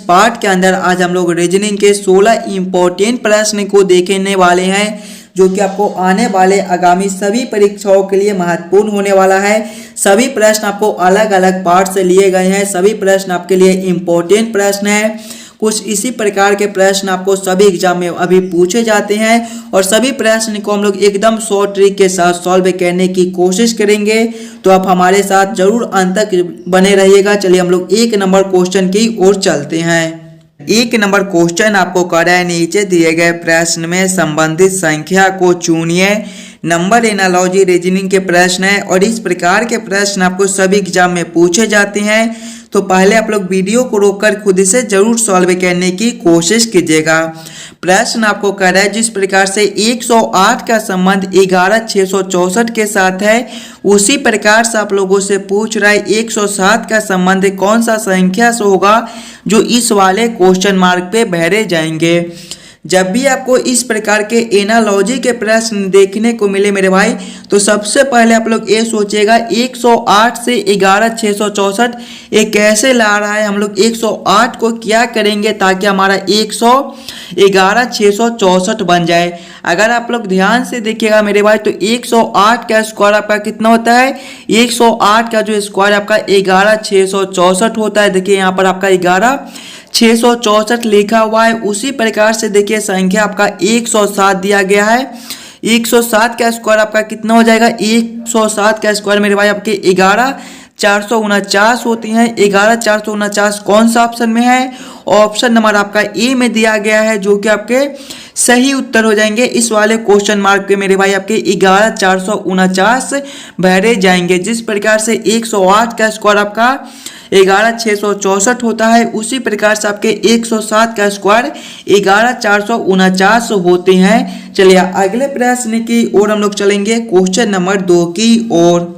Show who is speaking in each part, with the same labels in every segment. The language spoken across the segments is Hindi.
Speaker 1: पार्ट के अंदर आज हम लोग रीजनिंग के 16 इंपॉर्टेंट प्रश्न को देखने वाले हैं, जो कि आपको आने वाले आगामी सभी परीक्षाओं के लिए महत्वपूर्ण होने वाला है। सभी प्रश्न आपको अलग अलग पार्ट से लिए गए हैं। सभी प्रश्न आपके लिए इंपॉर्टेंट प्रश्न हैं। कुछ इसी प्रकार के प्रश्न आपको सभी एग्जाम में अभी पूछे जाते हैं और सभी प्रश्न को हम लोग एकदम शॉर्ट ट्रिक के साथ सॉल्व करने की कोशिश करेंगे। तो आप हमारे साथ जरूर अंत तक बने रहिएगा। चलिए हम लोग 1 नंबर क्वेश्चन की ओर चलते हैं। 1 नंबर क्वेश्चन आपको कर रहा है, नीचे दिए गए प्रश्न में संबंधित संख्या को चुनिए। नंबर एनालॉजी रीजनिंग के प्रश्न है और इस प्रकार के प्रश्न आपको सभी एग्जाम में पूछे जाते हैं। तो पहले आप लोग वीडियो को रोककर खुद से जरूर सॉल्व करने की कोशिश कीजिएगा। प्रश्न आपको कर रहा है, जिस प्रकार से 108 का संबंध 11664 के साथ है, उसी प्रकार से आप लोगों से पूछ रहा है 107 का संबंध कौन सा संख्या से होगा जो इस वाले क्वेश्चन मार्क पे भरे जाएंगे। जब भी आपको इस प्रकार के एनालॉजी के प्रश्न देखने को मिले मेरे भाई, तो सबसे पहले आप लोग ये सोचिएगा 108 से 11664 ये कैसे ला रहा है। हम लोग 108 को क्या करेंगे ताकि हमारा 111,664 बन जाए। अगर आप लोग ध्यान से देखिएगा मेरे भाई, तो 108 का स्क्वायर आपका कितना होता है, 108 का जो स्क्वायर आपका 11664 होता है। देखिए यहाँ पर आपका 11664 लिखा हुआ है। उसी प्रकार से देखिए संख्या आपका 107 दिया गया है। 107 का स्क्वायर आपका कितना हो जाएगा, 107 का स्क्वायर मेरे भाई आपके 11449 होती हैं। 11449 कौन सा ऑप्शन में है, ऑप्शन नंबर आपका ए में दिया गया है, जो कि आपके सही उत्तर हो जाएंगे। इस वाले क्वेश्चन मार्क पे मेरे भाई आपके 11449 भरे जाएंगे। जिस प्रकार से 108 का स्क्वायर आपका 11664 होता है, उसी प्रकार से आपके 107 का स्क्वायर 11449 होते हैं। चलिए अगले प्रश्न की ओर हम लोग चलेंगे, क्वेश्चन नंबर 2 की ओर।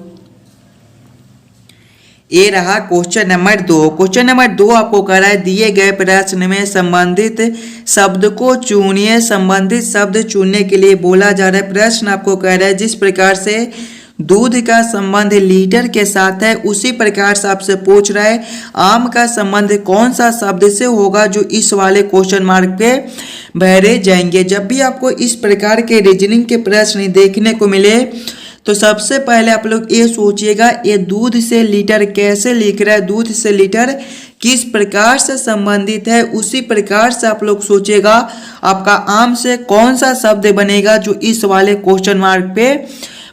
Speaker 1: ये रहा क्वेश्चन नंबर 2। क्वेश्चन नंबर 2 आपको कह रहा है, दिए गए प्रश्न में संबंधित शब्द को चुनिए। संबंधित शब्द चुनने के लिए बोला जा रहा है। प्रश्न आपको कह रहा है, जिस प्रकार से दूध का संबंध लीटर के साथ है, उसी प्रकार से आपसे पूछ रहा है आम का संबंध कौन सा शब्द से होगा जो इस वाले क्वेश्चन मार्क पे भरे जाएंगे। जब भी आपको इस प्रकार के रीजनिंग के प्रश्न देखने को मिले, तो सबसे पहले आप लोग ये सोचिएगा ये दूध से लीटर कैसे लिख रहा है, दूध से लीटर किस प्रकार से संबंधित है। उसी प्रकार से आप लोग सोचिएगा आपका आम से कौन सा शब्द बनेगा जो इस वाले क्वेश्चन मार्क पे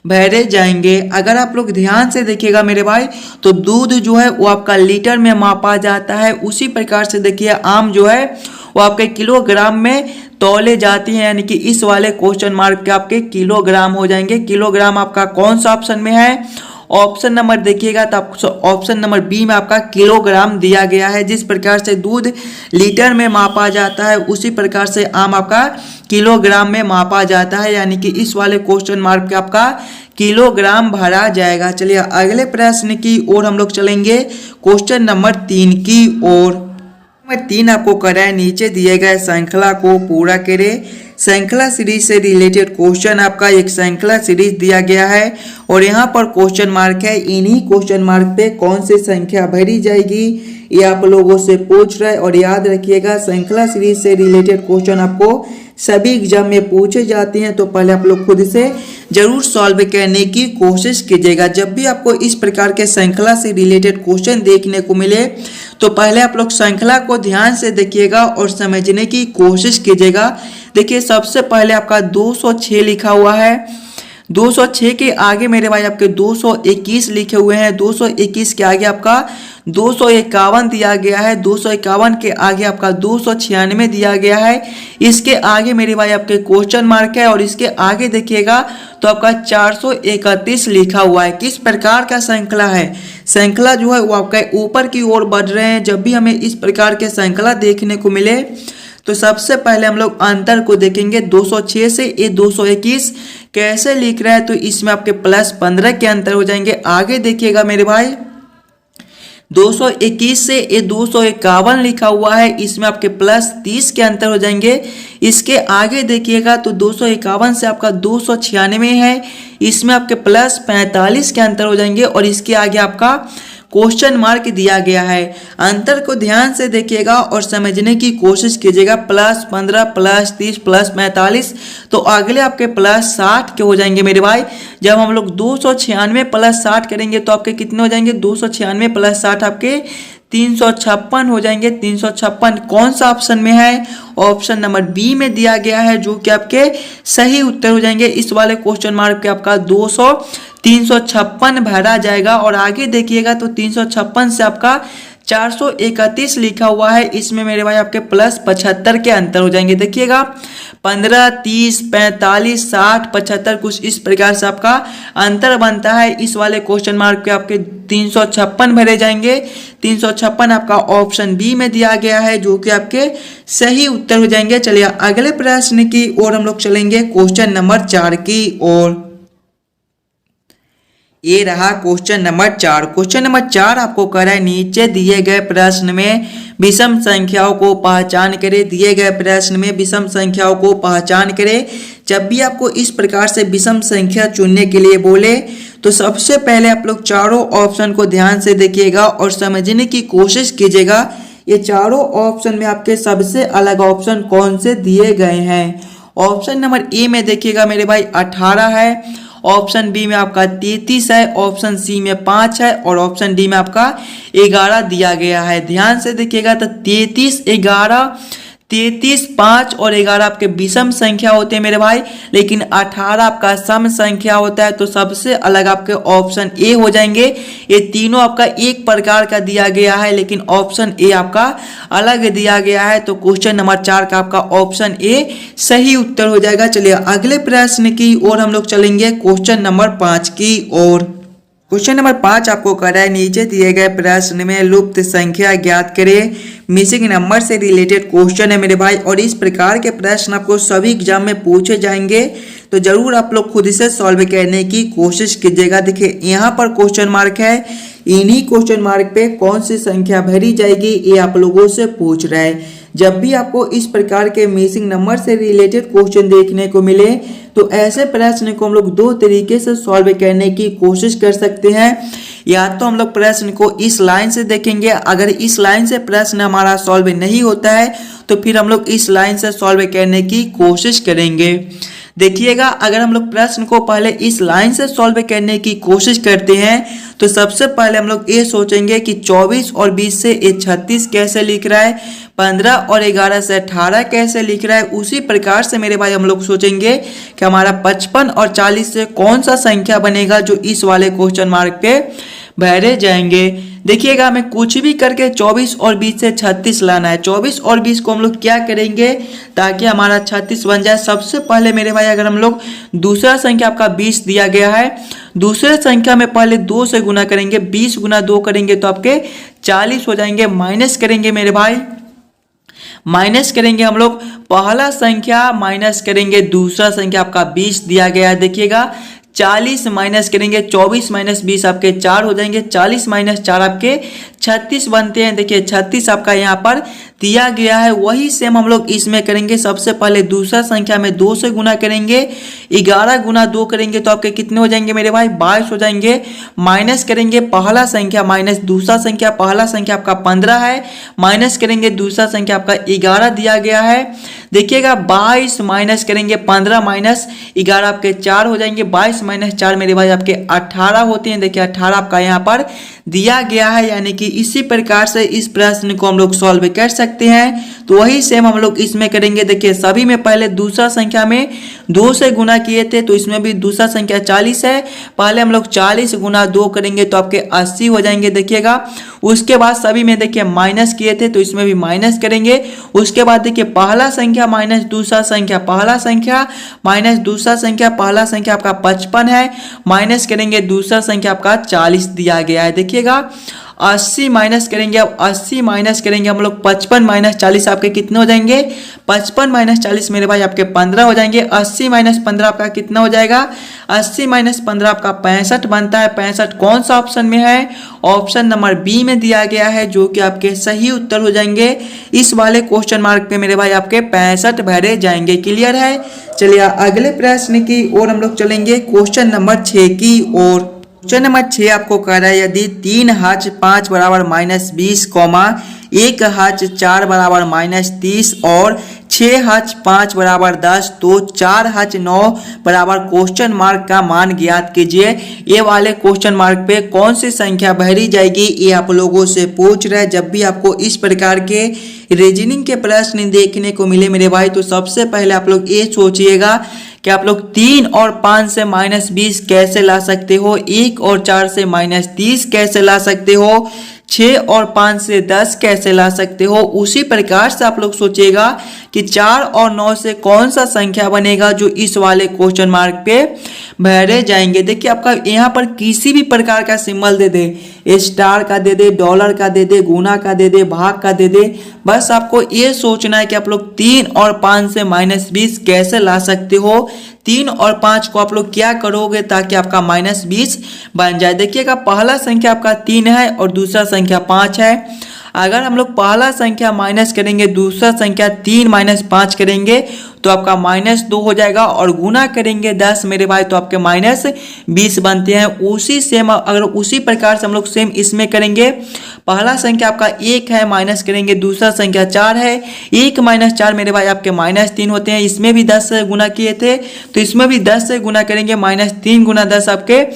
Speaker 1: भरे जाएंगे। अगर आप लोग ध्यान से देखिएगा मेरे भाई, तो दूध जो है वो आपका लीटर में मापा जाता है। उसी प्रकार से देखिए आम जो है वो आपके किलोग्राम में तौले जाती हैं, यानी कि इस वाले क्वेश्चन मार्क के आपके किलोग्राम हो जाएंगे। किलोग्राम आपका कौन सा ऑप्शन में है, ऑप्शन नंबर देखिएगा तो आपको ऑप्शन नंबर बी में आपका किलोग्राम दिया गया है। जिस प्रकार से दूध लीटर में मापा जाता है, उसी प्रकार से आम आपका किलोग्राम में मापा जाता है, यानी कि इस वाले क्वेश्चन मार्क पे आपका किलोग्राम भरा जाएगा। चलिए अगले प्रश्न की ओर हम लोग चलेंगे, क्वेश्चन नंबर 3 की ओर। नंबर 3 आपको कर रहा है, नीचे दिए गए श्रृंखला को पूरा करें। श्रृंखला सीरीज से रिलेटेड क्वेश्चन आपका एक श्रृंखला सीरीज दिया गया है और यहाँ पर क्वेश्चन मार्क है। इन्हीं क्वेश्चन मार्क पे कौन सी संख्या भरी जाएगी ये आप लोगों से पूछ रहा है। और याद रखिएगा श्रृंखला सीरीज से रिलेटेड क्वेश्चन आपको सभी एग्जाम में पूछे जाते हैं, तो पहले आप लोग खुद से जरूर सॉल्व करने की कोशिश कीजिएगा। जब भी आपको इस प्रकार के श्रृंखला से रिलेटेड क्वेश्चन देखने को मिले, तो पहले आप लोग श्रृंखला को ध्यान से देखिएगा और समझने की कोशिश कीजिएगा। देखिए सबसे पहले आपका 206 लिखा हुआ है। 206 के आगे मेरे भाई आपके 221 लिखे हुए हैं। 221 के आगे आपका 251 दिया गया है। 251 के आगे आपका 296 दिया गया है। इसके आगे मेरे भाई आपके क्वेश्चन मार्क है और इसके आगे देखिएगा तो आपका 431 लिखा हुआ है। किस प्रकार का श्रृंखला है, श्रृंखला जो है वो आपका ऊपर की ओर बढ़ रहे हैं। जब भी हमें इस प्रकार के श्रृंखला देखने को मिले, तो सबसे पहले हम लोग अंतर को देखेंगे। 206 से ये 221 कैसे लिख रहा है, तो इसमें आपके +15 के अंतर हो जाएंगे। आगे देखिएगा मेरे भाई 221 से ये 251 लिखा हुआ है, इसमें आपके +30 के अंतर हो जाएंगे। इसके आगे देखिएगा तो 251 से आपका 296 है, इसमें आपके +45 के अंतर हो जाएंगे। और इसके आगे आपका क्वेश्चन मार्क दिया गया है। अंतर को ध्यान से देखिएगा और समझने की कोशिश कीजिएगा। +15 +30 +45 तो अगले आपके +60 के हो जाएंगे मेरे भाई। जब हम लोग 296 +60 करेंगे तो आपके कितने हो जाएंगे, 296 +60 आपके 356 हो जाएंगे। 356 कौन सा ऑप्शन में है, ऑप्शन नंबर बी में दिया गया है, जो कि आपके सही उत्तर हो जाएंगे। इस वाले क्वेश्चन मार्क पे आपका 356 भरा जाएगा। और आगे देखिएगा तो 356 से आपका 431 लिखा हुआ है, इसमें मेरे भाई आपके +75 के अंतर हो जाएंगे। देखिएगा 15 30 45 60 75 कुछ इस प्रकार से आपका अंतर बनता है। इस वाले क्वेश्चन मार्क पे आपके 356 भरे जाएंगे। 356 आपका ऑप्शन बी में दिया गया है, जो कि आपके सही उत्तर हो जाएंगे। चलिए अगले प्रश्न की ओर हम लोग चलेंगे, क्वेश्चन नंबर 4 की ओर। ये रहा क्वेश्चन नंबर 4। क्वेश्चन नंबर 4 आपको कह रहा है नीचे दिए गए प्रश्न में विषम संख्याओं को पहचान करें। दिए गए प्रश्न में विषम संख्याओं को पहचान करें। जब भी आपको इस प्रकार से विषम संख्या चुनने के लिए बोले तो सबसे पहले आप लोग चारों ऑप्शन को ध्यान से देखिएगा और समझने की कोशिश कीजिएगा। ये चारों ऑप्शन में आपके सबसे अलग ऑप्शन कौन से दिए गए हैं। ऑप्शन नंबर ए में देखिएगा मेरे भाई 18 है, ऑप्शन बी में आपका 33 है, ऑप्शन सी में 5 है और ऑप्शन डी में आपका 11 दिया गया है। ध्यान से देखिएगा तो 33 11 33 5 और 11 आपके विषम संख्या होते हैं मेरे भाई, लेकिन 18 आपका सम संख्या होता है। तो सबसे अलग आपके ऑप्शन ए हो जाएंगे। ये तीनों आपका एक प्रकार का दिया गया है, लेकिन ऑप्शन ए आपका अलग दिया गया है। तो क्वेश्चन नंबर 4 का आपका ऑप्शन ए सही उत्तर हो जाएगा। चलिए अगले प्रश्न की ओर हम लोग चलेंगे, क्वेश्चन नंबर 5 की ओर। क्वेश्चन नंबर 5 आपको कर रहा है नीचे दिए गए प्रश्न में लुप्त संख्या ज्ञात करें। मिसिंग नंबर से रिलेटेड क्वेश्चन है मेरे भाई, और इस प्रकार के प्रश्न आपको सभी एग्जाम में पूछे जाएंगे, तो जरूर आप लोग खुद से सॉल्व करने की कोशिश कीजिएगा। देखिए यहाँ पर क्वेश्चन मार्क है, इन्हीं क्वेश्चन मार्क पे कौन सी संख्या भरी जाएगी ये आप लोगों से पूछ रहा है। जब भी आपको इस प्रकार के मिसिंग नंबर से रिलेटेड क्वेश्चन देखने को मिले तो ऐसे प्रश्न को हम लोग दो तरीके से सॉल्व करने की कोशिश कर सकते हैं। या तो हम लोग प्रश्न को इस लाइन से देखेंगे, अगर इस लाइन से प्रश्न हमारा सॉल्व नहीं होता है तो फिर हम लोग इस लाइन से सॉल्व करने की कोशिश करेंगे। देखिएगा अगर हम लोग प्रश्न को पहले इस लाइन से सॉल्व करने की कोशिश करते हैं तो सबसे पहले हम लोग ये सोचेंगे कि 24 और 20 से ये 36 कैसे लिख रहा है, 15 और 11 से 18 कैसे लिख रहा है। उसी प्रकार से मेरे भाई हम लोग सोचेंगे कि हमारा 55 और 40 से कौन सा संख्या बनेगा जो इस वाले क्वेश्चन मार्क पे भरे जाएंगे। देखिएगा हमें कुछ भी करके 24 और 20 से 36 लाना है। 24 और 20 को हम लोग क्या करेंगे ताकि हमारा 36 बन जाए। सबसे पहले मेरे भाई अगर हम लोग दूसरा संख्या आपका 20 दिया गया है, दूसरे संख्या में पहले 2 से गुना करेंगे, 20 गुना 2 करेंगे तो आपके 40 हो जाएंगे। माइनस करेंगे मेरे भाई, माइनस करेंगे हम लोग पहला संख्या माइनस करेंगे दूसरा संख्या आपका 20 दिया गया है। देखिएगा 40 माइनस करेंगे 24 माइनस 20 आपके 4 हो जाएंगे। 40 माइनस 4 आपके 36 बनते हैं। देखिए 36 आपका यहाँ पर दिया गया है। वही सेम हम लोग इसमें करेंगे। सबसे पहले दूसरा संख्या में 2 से गुना करेंगे, 11 गुना 2 करेंगे तो आपके कितने हो जाएंगे मेरे भाई 22 हो जाएंगे। माइनस करेंगे पहला संख्या माइनस दूसरा संख्या, पहला संख्या आपका 15 है, माइनस करेंगे दूसरा संख्या आपका 11 दिया गया है। देखिएगा 22 माइनस करेंगे 15 माइनस 11 आपके 4 हो जाएंगे। 22 माइनस 4 मेरे भाई आपके 18 होते हैं। देखिए 18 आपका यहाँ पर दिया गया है, यानी कि इसी प्रकार से इस प्रश्न को हम लोग सॉल्व कर सकते हैं। तो वही सेम हम लोग इसमें करेंगे। देखिए सभी में पहले दूसरा संख्या में 2 से गुना किए थे तो इसमें भी दूसरा संख्या 40 है। पहले हम लोग 40 गुना 2 करेंगे तो आपके 80 हो जाएंगे। देखिएगा उसके बाद सभी में देखिए माइनस किए थे तो इसमें भी माइनस करेंगे। उसके बाद देखिए पहला संख्या माइनस दूसरा संख्या, पहला संख्या माइनस दूसरा संख्या, पहला संख्या आपका 55 है, माइनस करेंगे दूसरा संख्या आपका 40 दिया गया है। देखिएगा 80 माइनस करेंगे, अब 80 माइनस करेंगे हम लोग 55 माइनस 40 आपके कितने हो जाएंगे 55 माइनस 40 मेरे भाई आपके 15 हो जाएंगे। 80 माइनस 15 आपका कितना हो जाएगा 80 माइनस 15 आपका 65 बनता है। 65 कौन सा ऑप्शन में है, ऑप्शन नंबर बी में दिया गया है, जो कि आपके सही उत्तर हो जाएंगे। इस वाले क्वेश्चन मार्क पे मेरे भाई आपके 65 भरे जाएंगे। क्लियर है। चलिए अगले प्रश्न की ओर हम लोग चलेंगे, क्वेश्चन नंबर 6 की ओर। क्वेश्चन नंबर 6 आपको कह रहा है यदि 3 हज 5 बराबर -20, 1 हज 4 बराबर -30 और 6 हज 5 बराबर 10 तो 4 हज 9 बराबर क्वेश्चन मार्क का मान ज्ञात कीजिए। ये वाले क्वेश्चन मार्क पे कौन सी संख्या भरी जाएगी ये आप लोगों से पूछ रहा है। जब भी आपको इस प्रकार के रीजनिंग के प्रश्न देखने को मिले मेरे भाई तो सबसे पहले आप लोग ये सोचिएगा कि आप लोग 3 और 5 से -20 कैसे ला सकते हो, 1 और 4 से -30 कैसे ला सकते हो, 6 और 5 से 10 कैसे ला सकते हो। उसी प्रकार से आप लोग सोचिएगा कि 4 और 9 से कौन सा संख्या बनेगा जो इस वाले क्वेश्चन मार्क पे भरे जाएंगे। देखिए आपका यहाँ पर किसी भी प्रकार का सिंबल दे दे, स्टार का दे दे, डॉलर का दे दे, गुना का दे दे, भाग का दे दे, बस आपको ये सोचना है कि आप लोग 3 और 5 से -20 कैसे ला सकते हो। 3 और 5 को आप लोग क्या करोगे ताकि आपका -20 बन जाए। देखिएगा पहला संख्या आपका 3 है और दूसरा संख्या 5 है। अगर हम लोग पहला संख्या माइनस करेंगे, दूसरा संख्या 3 - 5 करेंगे तो आपका -2 हो जाएगा और गुना करेंगे 10 मेरे भाई तो आपके -20 बनते हैं। उसी सेम अगर उसी प्रकार से हम लोग सेम इसमें करेंगे, पहला संख्या आपका 1 है, माइनस करेंगे, दूसरा संख्या 4 है, 1 - 4 मेरे भाई आपके -3 होते हैं। इसमें भी 10 से गुना किए थे तो इसमें भी 10 से गुना करेंगे, -3 × 10 आपके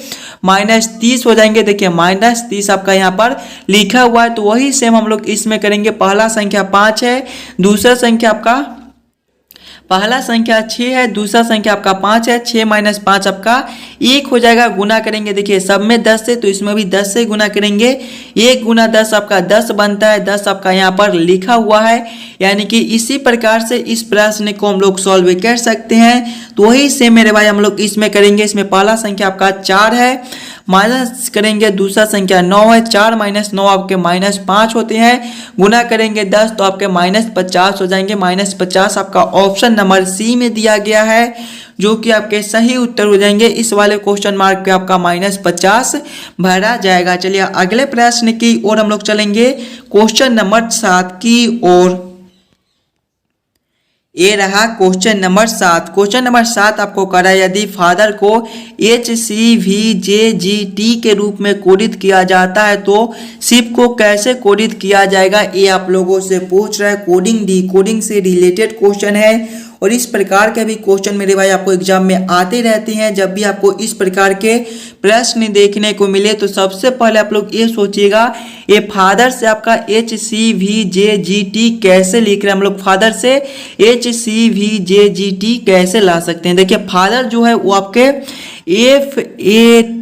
Speaker 1: -30 हो जाएंगे। देखिए -30 आपका यहाँ पर लिखा हुआ है तो वही सेम हम लोग इसमें करेंगे। पहला संख्या 5 है, दूसरा संख्या आपका पहला संख्या 6 है, दूसरा संख्या आपका 5 है, 6 - 5 आपका 1 हो जाएगा। गुना करेंगे, देखिए सब में 10 है तो इसमें भी 10 से गुना करेंगे, 1 × 10 आपका 10 बनता है, 10 आपका यहाँ पर लिखा हुआ है। यानी कि इसी प्रकार से इस प्रश्न को हम लोग सॉल्व कर सकते हैं। तो वही से मेरे भाई हम लोग इसमें करेंगे। इसमें पहला संख्या आपका 4 है, माइनस करेंगे, दूसरा संख्या 9 है, 4 - 9 आपके -5 होते हैं, गुना करेंगे 10 तो आपके -50 हो जाएंगे। -50 आपका ऑप्शन नंबर सी में दिया गया है जो कि आपके सही उत्तर हो जाएंगे। इस वाले क्वेश्चन मार्क पे आपका -50 भरा जाएगा। चलिए अगले प्रश्न की ओर हम लोग चलेंगे, क्वेश्चन नंबर 7 की ओर। ये रहा क्वेश्चन नंबर 7। क्वेश्चन नंबर 7 आपको करा यदि फादर को HCVJGT के रूप में कोडित किया जाता है तो शिप को कैसे कोडित किया जाएगा ये आप लोगों से पूछ रहा है। कोडिंग डी कोडिंग से रिलेटेड क्वेश्चन है और इस प्रकार के भी क्वेश्चन मेरे भाई आपको एग्जाम में आते रहते हैं। जब भी आपको इस प्रकार के प्रश्न देखने को मिले तो सबसे पहले आप लोग ये सोचिएगा ये फादर से आपका HCVJGT कैसे लिख रहे हैं हम लोग। फादर से HCVJGT कैसे ला सकते हैं। देखिए फादर जो है वो आपके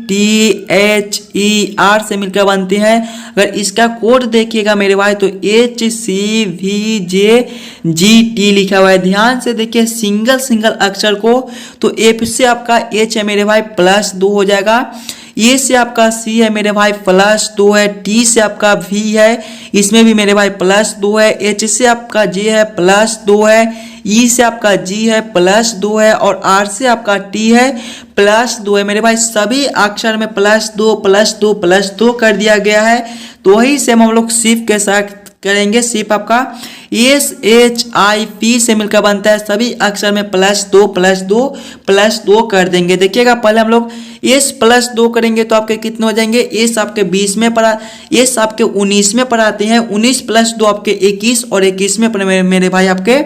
Speaker 1: FATHER से मिलकर बनते हैं। अगर इसका कोड देखिएगा मेरे भाई तो HCVJGT लिखा हुआ है। ध्यान से देखिए सिंगल अक्षर को, तो F से आपका H है मेरे भाई +2 हो जाएगा, ए से आपका C है मेरे भाई +2 है, T से आपका V है, इसमें भी मेरे भाई +2 है, H से आपका J है +2 है, E से आपका G है +2 है और R से आपका T है +2 है मेरे भाई। सभी अक्षर में +2 कर दिया गया है। तो वही सेम हम लोग शिप के साथ करेंगे। शिप आपका SHIP से मिलकर बनता है, सभी अक्षर में +2 कर देंगे। देखिएगा पहले हम लोग S +2 करेंगे तो आपके कितने हो जाएंगे। S आपके 20 में पढ़ा, S आपके 19 में पढ़ाते हैं, 19 + 2 आपके 21 और 21 में मेरे भाई आपके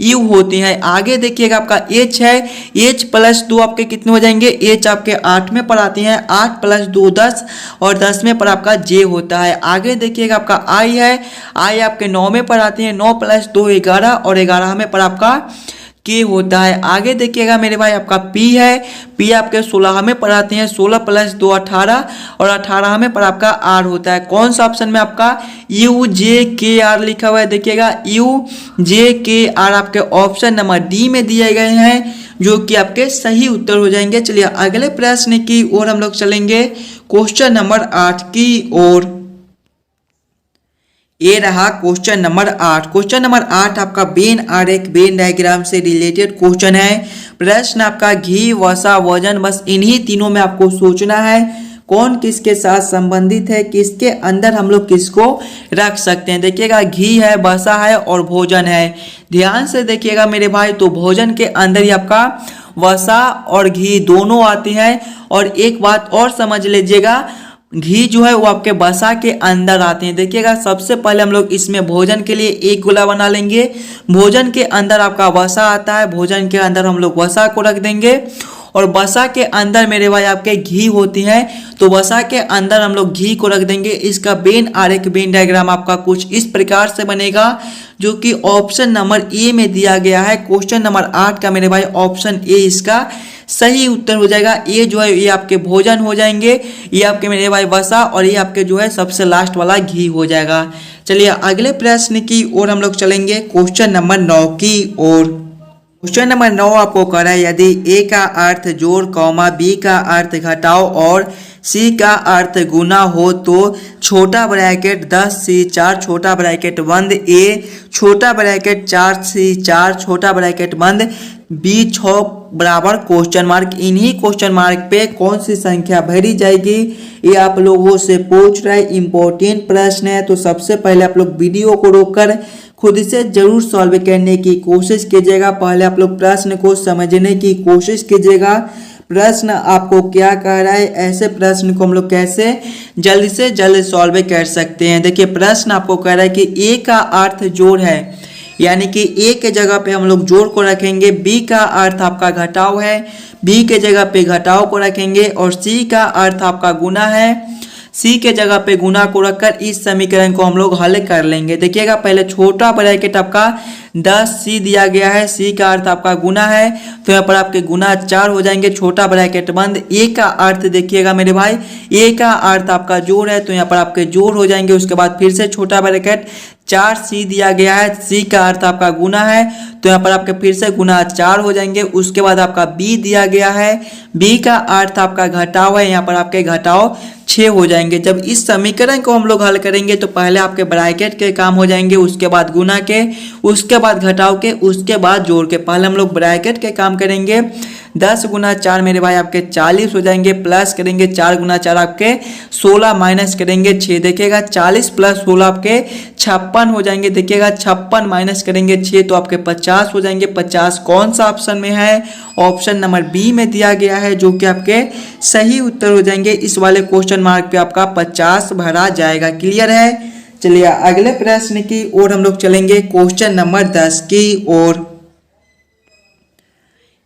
Speaker 1: U होते हैं। आगे देखिएगा आपका H है, H +2 आपके कितने हो जाएंगे। H आपके 8 में पढ़ाते हैं, 8 + 2 10 और 10 में पर आपका J होता है। आगे देखिएगा आपका I है, I आपके 9 में पढ़ाते हैं, 9 + 2 11 और 11 में पर आपका K होता है। आगे देखिएगा मेरे भाई आपका P है, P आपके 16 में पढ़ाते हैं, 16 + 2 18 और 18 में पर आपका R होता है। कौन सा ऑप्शन में आपका UJKR लिखा हुआ है। देखिएगा UJKR आपके ऑप्शन नंबर डी में दिए गए हैं जो कि आपके सही उत्तर हो जाएंगे। चलिए अगले प्रश्न की ओर हम लोग चलेंगे, क्वेश्चन नंबर 8 की ओर। ये रहा क्वेश्चन नंबर 8। क्वेश्चन नंबर 8 आपका वेन आरेख वेन डायग्राम से रिलेटेड क्वेश्चन है। प्रश्न आपका घी वसा वजन, बस इन्हीं तीनों में आपको सोचना है। कौन किसके साथ संबंधित है, किसके अंदर हम लोग किसको रख सकते हैं। देखिएगा घी है, वसा है और भोजन है। ध्यान से देखिएगा मेरे भाई, तो भोजन के अंदर ही आपका वसा और घी दोनों आते हैं। और एक बात और समझ लीजिएगा, घी जो है वो आपके वसा के अंदर आते हैं। देखिएगा सबसे पहले हम लोग इसमें भोजन के लिए एक गोला बना लेंगे। भोजन के अंदर आपका वसा आता है, भोजन के अंदर हम लोग वसा को रख देंगे। और वसा के अंदर मेरे भाई आपके घी होती हैं, तो वसा के अंदर हम लोग घी को रख देंगे। इसका वेन आरेख, वेन डायग्राम आपका कुछ इस प्रकार से बनेगा, जो कि ऑप्शन नंबर ए में दिया गया है। क्वेश्चन नंबर 8 का मेरे भाई ऑप्शन ए इसका सही उत्तर हो जाएगा। ये जो है ये आपके भोजन हो जाएंगे, ये आपके मेरे भाई वसा, और ये आपके जो है सबसे लास्ट वाला घी हो जाएगा। चलिए अगले प्रश्न की ओर हम लोग चलेंगे, क्वेश्चन नंबर 9 की ओर। क्वेश्चन नंबर 9 आपको कह रहा है, यदि ए का अर्थ जोड़, कॉमा बी का अर्थ घटाओ और सी का अर्थ गुना हो तो छोटा ब्रैकेट 10C4 छोटा ब्रैकेट बंद ए छोटा ब्रैकेट 4C4 छोटा ब्रैकेट बंद बी 6 बराबर क्वेश्चन मार्क। इन्हीं क्वेश्चन मार्क पे कौन सी संख्या भरी जाएगी, ये आप लोगों से पूछ रहा है। इंपॉर्टेंट प्रश्न है, तो सबसे पहले आप लोग वीडियो को रोककर खुद से जरूर सॉल्व करने की कोशिश कीजिएगा। पहले आप लोग प्रश्न को समझने की कोशिश कीजिएगा, प्रश्न आपको क्या कह रहा है, ऐसे प्रश्न को हम लोग कैसे जल्द से जल्द सॉल्व कर सकते हैं। देखिए प्रश्न आपको कह रहा है कि ए का अर्थ जोड़ है, यानी कि ए के जगह पे हम लोग जोड़ को रखेंगे। बी का अर्थ आपका घटाव है, बी के जगह पे घटाव को रखेंगे। और सी का अर्थ आपका गुना है, सी के जगह पे गुना को रखकर इस समीकरण को हम लोग हल कर लेंगे। देखिएगा पहले छोटा ब्रैकेट आपका 10C दिया गया है, सी का अर्थ आपका गुना है, तो यहाँ पर आपके गुना 4 हो जाएंगे, छोटा ब्रैकेट बंद। ए का अर्थ देखिएगा मेरे भाई, ए का अर्थ आपका जोड़ है, तो यहाँ पर आपके जोड़ हो जाएंगे। उसके बाद फिर से छोटा ब्रैकेट 4C दिया गया है, सी का अर्थ आपका गुना है, तो यहाँ पर आपके फिर से गुना 4 हो जाएंगे। उसके बाद आपका बी दिया गया है, बी का अर्थ आपका घटाव है, यहाँ पर आपके घटाव 6 हो जाएंगे। जब इस समीकरण को हम लोग हल करेंगे तो पहले आपके ब्रैकेट के काम हो जाएंगे, उसके बाद गुना के, उसके बाद घटाव के, उसके बाद जोड़ के। पहले हम लोग ब्रैकेट के काम करेंगे। 10 गुना 4 मेरे भाई आपके 40 हो जाएंगे, प्लस करेंगे 4 गुना 4 आपके 16, माइनस करेंगे 6। देखिएगा 40 प्लस 16 आपके 56 हो जाएंगे। देखिएगा 56 माइनस करेंगे 6 तो आपके 50 हो जाएंगे। 50 कौन सा ऑप्शन में है, ऑप्शन नंबर बी में दिया गया है, जो कि आपके सही उत्तर हो जाएंगे। इस वाले क्वेश्चन मार्क पे आपका 50 भरा जाएगा। क्लियर है। चलिए अगले प्रश्न की ओर हम लोग चलेंगे, क्वेश्चन नंबर 10 की ओर।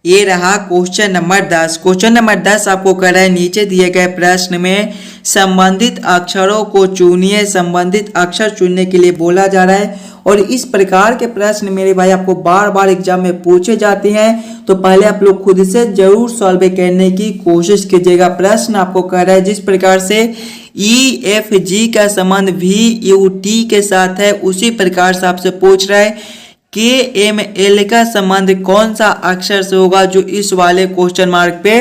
Speaker 1: ये रहा क्वेश्चन नंबर 10। क्वेश्चन नंबर 10 आपको कह रहा है, नीचे दिए गए प्रश्न में संबंधित अक्षरों को चुनिए। संबंधित अक्षर चुनने के लिए बोला जा रहा है, और इस प्रकार के प्रश्न मेरे भाई आपको बार बार एग्जाम में पूछे जाते हैं, तो पहले आप लोग खुद से जरूर सॉल्व करने की कोशिश कीजिएगा। प्रश्न आपको कह रहा है, जिस प्रकार से EFG का संबंध VUT के साथ है, उसी प्रकार से आपसे पूछ रहा है KML का संबंध कौन सा अक्षर से होगा, जो इस वाले क्वेश्चन मार्क पे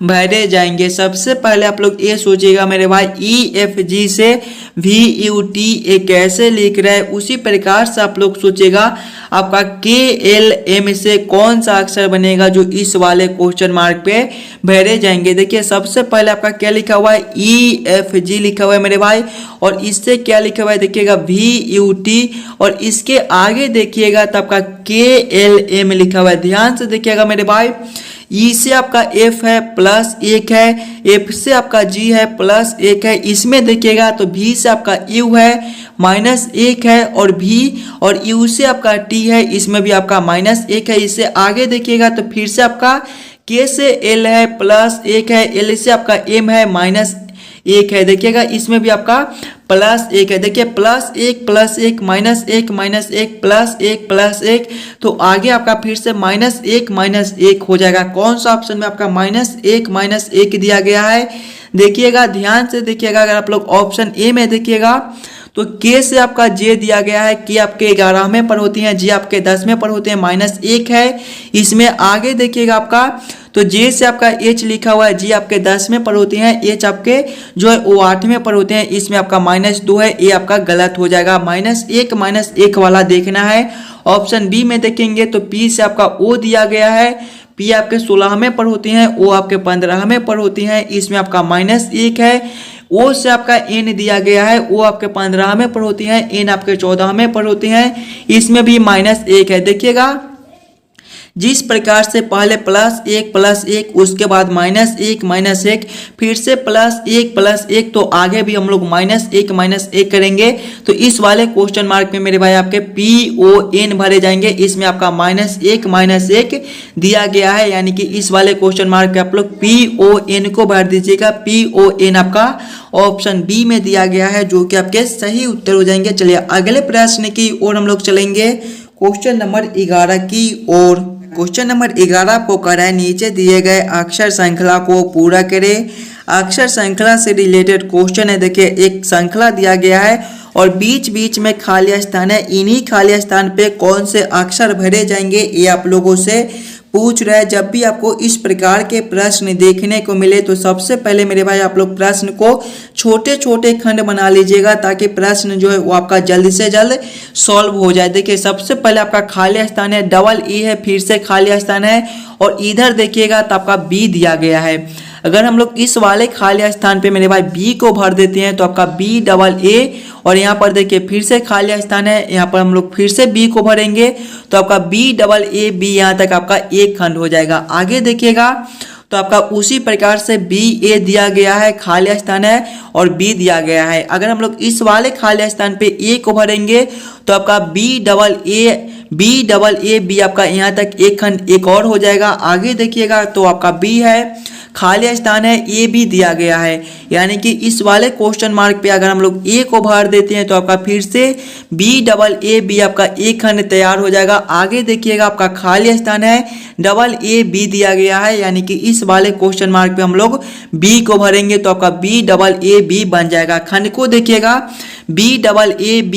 Speaker 1: भरे जाएंगे। सबसे पहले आप लोग ये सोचिएगा मेरे भाई, EFG से VUT ये कैसे लिख रहा है, उसी प्रकार से आप लोग सोचिएगा आपका KLM से कौन सा अक्षर बनेगा, जो इस वाले क्वेश्चन मार्क पे भरे जाएंगे। देखिए सबसे पहले आपका क्या लिखा हुआ है, EFG लिखा हुआ है मेरे भाई, और इससे क्या लिखा हुआ है देखिएगा VUT, और इसके आगे देखिएगा तो आपका KLM लिखा हुआ है। ध्यान से देखिएगा मेरे भाई, ई से आपका F है प्लस 1 है, F से आपका G है प्लस 1 है, इसमें देखिएगा तो V से आपका U है माइनस 1 है, और V और U से आपका T है, इसमें भी आपका माइनस 1 है। इससे आगे देखिएगा तो फिर से आपका K से L है प्लस 1 है, L से आपका M है माइनस 1 है। देखिएगा इसमें भी आपका प्लस 1 है। देखिए प्लस 1 माइनस 1 माइनस 1 प्लस 1, तो आगे आपका फिर से माइनस 1 हो जाएगा। कौन सा ऑप्शन में आपका माइनस 1 दिया गया है, देखिएगा ध्यान से देखिएगा। अगर आप लोग ऑप्शन ए में देखिएगा तो K से आपका J दिया गया है, K आपके 11वें पर होती हैं, J आपके 10वें पर होते हैं, माइनस 1 है। इसमें आगे देखिएगा आपका तो J से आपका H लिखा हुआ है, G आपके 10वें पर होते हैं, H आपके जो है वो 8वें पर होते हैं, इसमें आपका -2 है, ये आपका गलत हो जाएगा। -1 वाला देखना है। ऑप्शन बी में देखेंगे तो P से आपका O दिया गया है, पी आपके 16वें पर होती हैं, ओ आपके 15वें पर होती हैं, इसमें आपका -1 है। ओ से आपका एन दिया गया है, ओ आपके 15वें पर होती हैं, एन आपके 14वें पर होती हैं, इसमें भी -1 है। देखिएगा जिस प्रकार से पहले +1 उसके बाद -1 फिर से +1 तो आगे भी हम लोग -1 करेंगे। तो इस वाले क्वेश्चन मार्क में मेरे भाई आपके PON भरे जाएंगे, इसमें आपका -1 दिया गया है, यानी कि इस वाले क्वेश्चन मार्क पे आप लोग PON को भर दीजिएगा। PON आपका ऑप्शन बी में दिया गया है, जो कि आपके सही उत्तर हो जाएंगे। चलिए अगले प्रश्न की ओर हम लोग चलेंगे, क्वेश्चन नंबर 11 की ओर। क्वेश्चन नंबर 11 आपको कह रहा है नीचे दिए गए अक्षर श्रृंखला को पूरा करें। अक्षर श्रृंखला से रिलेटेड क्वेश्चन है। देखिए एक श्रृंखला दिया गया है और बीच बीच में खाली स्थान है, इन्हीं खाली स्थान पे कौन से अक्षर भरे जाएंगे ये आप लोगों से पूछ रहा है। जब भी आपको इस प्रकार के प्रश्न देखने को मिले तो सबसे पहले मेरे भाई आप लोग प्रश्न को छोटे छोटे खंड बना लीजिएगा, ताकि प्रश्न जो है वो आपका जल्द से जल्द सॉल्व हो जाए। देखिए सबसे पहले आपका खाली स्थान है, डबल ई है, फिर से खाली स्थान है, और इधर देखिएगा तो आपका बी दिया गया है। अगर हम लोग इस वाले खाली स्थान पे मेरे भाई बी को भर देते हैं तो आपका BAA, और यहाँ पर देखिए फिर से खाली स्थान है, यहाँ पर हम लोग फिर से बी को भरेंगे तो आपका BAAB यहाँ तक आपका एक खंड हो जाएगा। आगे देखिएगा तो आपका उसी प्रकार से BA दिया गया है, खाली स्थान है, और B दिया गया है। अगर हम लोग इस वाले खाली स्थान पे A को भरेंगे तो आपका BAAB आपका यहाँ तक एक खंड एक और हो जाएगा। आगे देखिएगा तो आपका B है, खाली स्थान है, ए भी दिया गया है, यानी कि इस वाले क्वेश्चन मार्क पे अगर हम लोग ए को भर देते हैं तो आपका फिर से BAAB आपका एक खंड तैयार हो जाएगा। आगे देखिएगा आपका खाली स्थान है, BAB दिया गया है, यानी कि इस वाले क्वेश्चन मार्क पे हम लोग बी को भरेंगे तो आपका BAAB बन जाएगा। खंड को देखिएगा BAAB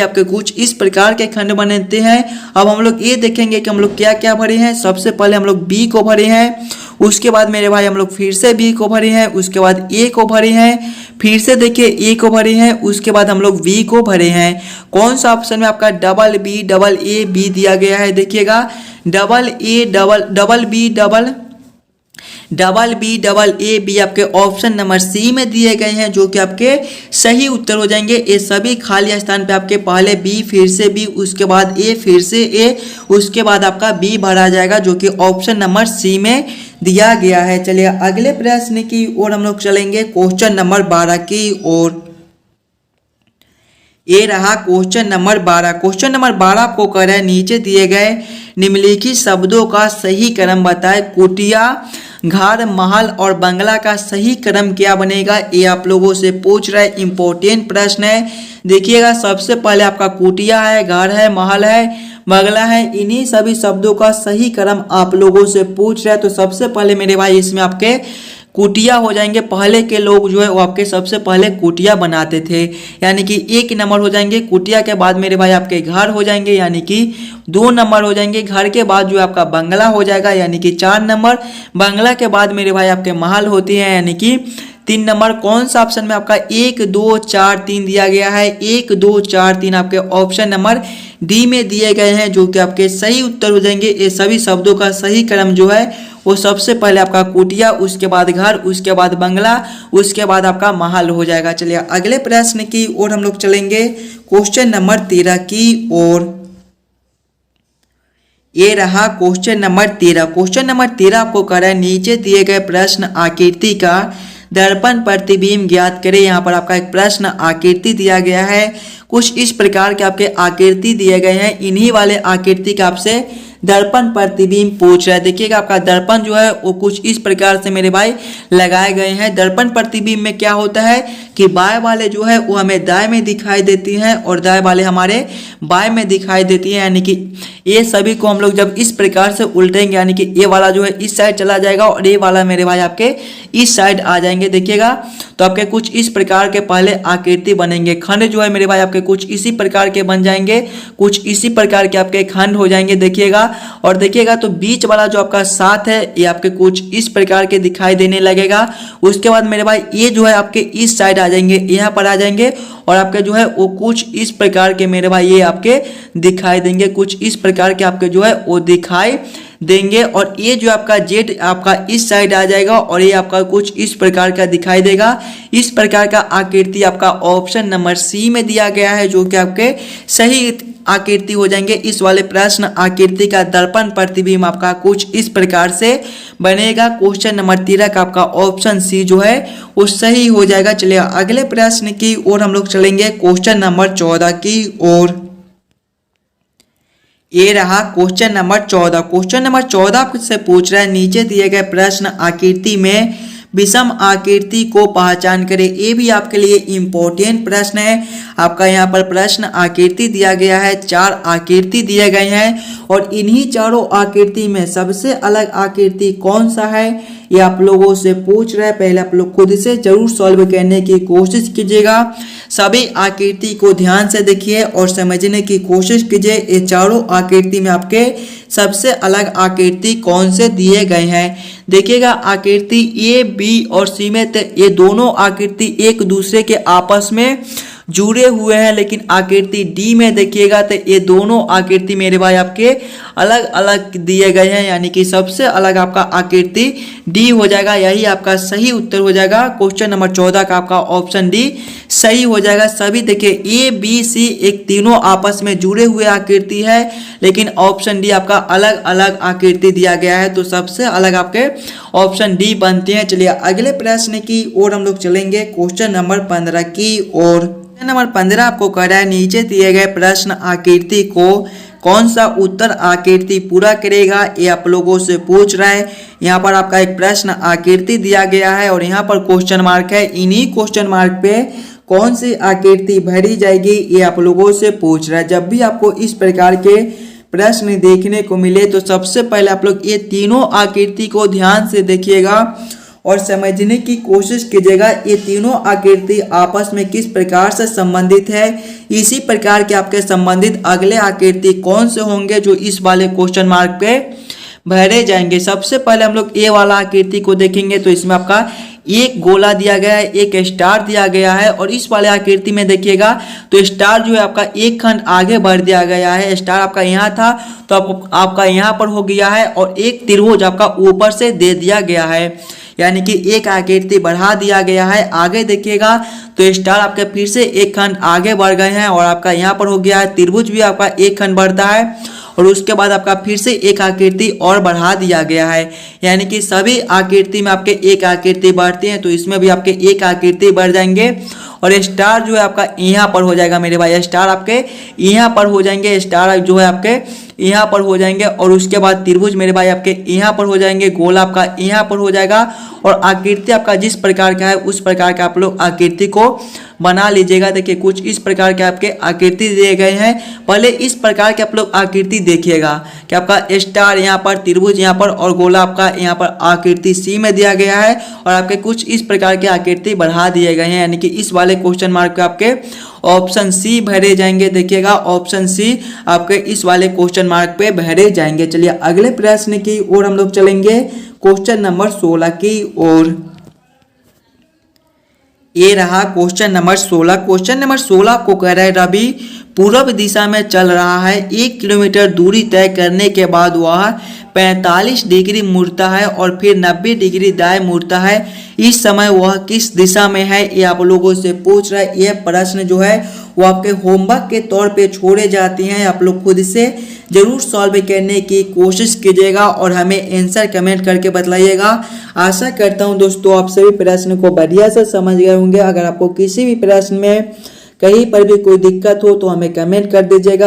Speaker 1: आपके कुछ इस प्रकार के खंड बनते हैं। अब हम लोग ये देखेंगे कि हम लोग क्या क्या भरे हैं। सबसे पहले हम लोग बी को भरे हैं, उसके बाद मेरे भाई हम लोग फिर से बी को भरे हैं, उसके बाद ए को भरे हैं, फिर से देखिए ए को भरे हैं, उसके बाद हम लोग बी को भरे हैं। कौन सा ऑप्शन में आपका BAAB दिया गया है? देखिएगा BAAB आपके ऑप्शन नंबर सी में दिए गए हैं, जो कि आपके सही उत्तर हो जाएंगे। ये सभी खाली स्थान पे आपके पहले बी, फिर से बी, उसके बाद ए, फिर से ए, उसके बाद आपका बी भरा जाएगा, जो कि ऑप्शन नंबर सी में दिया गया है। चलिए अगले प्रश्न की ओर हम लोग चलेंगे, क्वेश्चन नंबर 12 की ओर। ये रहा क्वेश्चन नंबर 12। क्वेश्चन नंबर 12 आपको कह रहा है नीचे दिए गए निम्नलिखित शब्दों का सही क्रम बताएं। कुटिया, घर, महल और बंगला का सही क्रम क्या बनेगा? ये आप लोगों से पूछ रहा है, इंपॉर्टेंट प्रश्न है। देखिएगा सबसे पहले आपका कुटिया है, घर है, महल है, बंगला है, इन्हीं सभी शब्दों का सही क्रम आप लोगों से पूछ रहा है। तो सबसे पहले मेरे भाई इसमें आपके कुटिया हो जाएंगे। पहले के लोग जो है वो आपके सबसे पहले कुटिया बनाते थे, यानी कि 1 नंबर हो जाएंगे। कुटिया के बाद मेरे भाई आपके घर हो जाएंगे, यानी कि 2 नंबर हो जाएंगे। घर के बाद जो आपका बंगला हो जाएगा, यानी कि 4 नंबर। बंगला के बाद मेरे भाई आपके महल होती है, यानी कि 3 नंबर। कौन सा ऑप्शन में आपका 1 2 4 3 दिया गया है? 1 2 4 3 आपके ऑप्शन नंबर डी में दिए गए हैं, जो कि आपके सही उत्तर हो जाएंगे। ये सभी शब्दों का सही क्रम जो है वो सबसे पहले आपका कुटिया, उसके बाद घर, उसके बाद बंगला, उसके बाद आपका महल हो जाएगा। चलिए अगले प्रश्न की ओर हम लोग चलेंगे, क्वेश्चन नंबर 13 की ओर। ये रहा क्वेश्चन नंबर 13। क्वेश्चन नंबर 13 आपको कह रहा है नीचे दिए गए प्रश्न आकृति का दर्पण प्रतिबिंब ज्ञात करें। यहाँ पर आपका एक प्रश्न आकृति दिया गया है, कुछ इस प्रकार के आपके आकृति दिए गए हैं। इन्हीं वाले आकृति का आपसे दर्पण प्रतिबिंब पूछ रहा है। देखिएगा आपका दर्पण जो है वो कुछ इस प्रकार से मेरे भाई लगाए गए हैं। दर्पण प्रतिबिंब में क्या होता है कि बाएं वाले जो है वो हमें दाएं में दिखाई देती हैं और दाएं वाले हमारे बाएं में दिखाई देती हैं, यानी कि ये सभी को हम लोग जब इस प्रकार से उल्टेंगे, यानी कि ये वाला जो है इस साइड चला जाएगा और ये वाला मेरे भाई आपके इस साइड आ जाएंगे। देखिएगा तो आपके कुछ इस प्रकार के पहले आकृति बनेंगे। खंड जो है मेरे भाई आपके कुछ इसी प्रकार के बन जाएंगे, कुछ इसी प्रकार के आपके खंड हो जाएंगे। देखिएगा और देखिएगा तो बीच वाला जो आपका 7 है ये आपके कुछ इस प्रकार के दिखाई देने लगेगा। उसके बाद मेरे भाई ये जो है आपके इस साइड आ जाएंगे, यहाँ पर आ जाएंगे और आपके जो है वो कुछ इस प्रकार के मेरे भाई ये आपके दिखाई देंगे, कुछ इस प्रकार के आपके जो है वो दिखाई देंगे। और ये जो आपका जेट आपका इस साइड आ जाएगा और ये आपका कुछ इस प्रकार का दिखाई देगा। इस प्रकार का आकृति आपका ऑप्शन नंबर सी में दिया गया है, जो कि आपके सही आकृति हो जाएंगे। इस वाले प्रश्न आकृति का दर्पण प्रतिबिंब आपका कुछ इस प्रकार से बनेगा। क्वेश्चन नंबर 13 का आपका ऑप्शन सी जो है वो सही हो जाएगा। चलिए अगले प्रश्न की ओर हम लोग चलेंगे, क्वेश्चन नंबर 14 की ओर। ये रहा क्वेश्चन नंबर 14। क्वेश्चन नंबर 14 आपसे पूछ रहा है, नीचे दिए गए प्रश्न आकृति में विषम आकृति को पहचान करें। ये भी आपके लिए इम्पोर्टेंट प्रश्न है। आपका यहाँ पर प्रश्न आकृति दिया गया है, 4 आकृति दिए गए हैं और इन्हीं चारों आकृति में सबसे अलग आकृति कौन सा है ये आप लोगों से पूछ रहे हैं। पहले आप लोग खुद से जरूर सॉल्व करने की कोशिश कीजिएगा। सभी आकृति को ध्यान से देखिए और समझने की कोशिश कीजिए। ये चारों आकृति में आपके सबसे अलग आकृति कौन से दिए गए हैं। देखिएगा आकृति ए, बी और सी में ये दोनों आकृति एक दूसरे के आपस में जुड़े हुए हैं, लेकिन आकृति डी में देखिएगा तो ये दोनों आकृति मेरे भाई आपके अलग अलग दिए गए हैं, यानी कि सबसे अलग आपका आकृति डी हो जाएगा। यही आपका सही उत्तर हो जाएगा। क्वेश्चन नंबर 14 का आपका ऑप्शन डी सही हो जाएगा। सभी देखिए ए, बी, सी एक तीनों आपस में जुड़े हुए आकृति है, लेकिन ऑप्शन डी आपका अलग अलग आकृति दिया गया है, तो सबसे अलग आपके ऑप्शन डी बनते हैं। चलिए अगले प्रश्न की ओर हम लोग चलेंगे, क्वेश्चन नंबर 15 की ओर। नंबर 15 आपको कह रहा है, नीचे दिए गए प्रश्न आकृति को कौन सा उत्तर आकृति पूरा करेगा, ये आप लोगों से पूछ रहा है। यहाँ पर आपका एक प्रश्न आकृति दिया गया है और यहाँ पर क्वेश्चन मार्क है। इन्हीं क्वेश्चन मार्क पे कौन सी आकृति भरी जाएगी ये आप लोगों से पूछ रहा है। जब भी आपको इस प्रकार के प्रश्न देखने को मिले तो सबसे पहले आप लोग ये तीनों आकृति को ध्यान से देखिएगा और समझने की कोशिश कीजिएगा। ये तीनों आकृति आपस में किस प्रकार से संबंधित है। इसी प्रकार के आपके संबंधित अगले आकृति कौन से होंगे जो इस वाले क्वेश्चन मार्क पे भरे जाएंगे। सबसे पहले हम लोग ए वाला आकृति को देखेंगे तो इसमें आपका एक गोला दिया गया है, एक स्टार दिया गया है और इस वाले आकृति में देखिएगा तो स्टार जो है आपका एक खंड आगे बढ़ दिया गया है। स्टार आपका यहाँ था तो आपका यहाँ पर हो गया है और एक त्रिभुज आपका ऊपर से दे दिया गया है, यानी कि एक आकृति बढ़ा दिया गया है। आगे देखिएगा तो स्टार आपके फिर से एक खंड आगे बढ़ गए हैं और आपका यहाँ पर हो गया है त्रिभुज भी आपका एक खंड बढ़ता है और उसके बाद आपका फिर से एक आकृति और बढ़ा दिया गया है, यानी कि सभी आकृति में आपके एक आकृति बढ़ती हैं, तो इसमें भी आपके एक आकृति बढ़ जाएंगे और स्टार जो है आपका यहाँ पर हो जाएगा मेरे भाई। स्टार आपके यहाँ पर हो जाएंगे, स्टार जो है आपके यहाँ पर हो जाएंगे और उसके बाद त्रिभुज मेरे भाई आपके यहाँ पर हो जाएंगे, गोल आपका यहाँ पर हो जाएगा और आकृति आपका जिस प्रकार का है उस प्रकार का आप लोग आकृति को बना लीजिएगा। देखिए कुछ इस प्रकार के आपके आकृति दिए गए हैं। पहले इस प्रकार के आप लोग आकृति देखिएगा कि आपका स्टार यहाँ पर, त्रिभुज यहाँ पर और गोला आपका यहाँ पर आकृति सी में दिया गया है और आपके कुछ इस प्रकार के आकृति बढ़ा दिए गए हैं, यानी कि इस वाले क्वेश्चन मार्क पे आपके ऑप्शन सी भरे जाएंगे। देखिएगा ऑप्शन सी आपके इस वाले क्वेश्चन मार्क पे भरे जाएंगे। चलिए अगले प्रश्न की ओर हम लोग चलेंगे, क्वेश्चन नंबर 16 की ओर। ये रहा क्वेश्चन नंबर 16। क्वेश्चन नंबर 16 को कह रहा है, रवि पूर्व दिशा में चल रहा है, 1 किलोमीटर दूरी तय करने के बाद वह 45 डिग्री मुड़ता है और फिर 90 डिग्री दाएं मुड़ता है। इस समय वह किस दिशा में है ये आप लोगों से पूछ रहा है। यह प्रश्न जो है वो आपके होमवर्क के तौर पे छोड़े जाते हैं। आप लोग खुद से जरूर सॉल्व करने की कोशिश कीजिएगा और हमें आंसर कमेंट करके बताइएगा। आशा करता हूं दोस्तों आप सभी प्रश्न को बढ़िया से समझ गए होंगे। अगर आपको किसी भी प्रश्न में कहीं पर भी कोई दिक्कत हो तो हमें कमेंट कर दीजिएगा।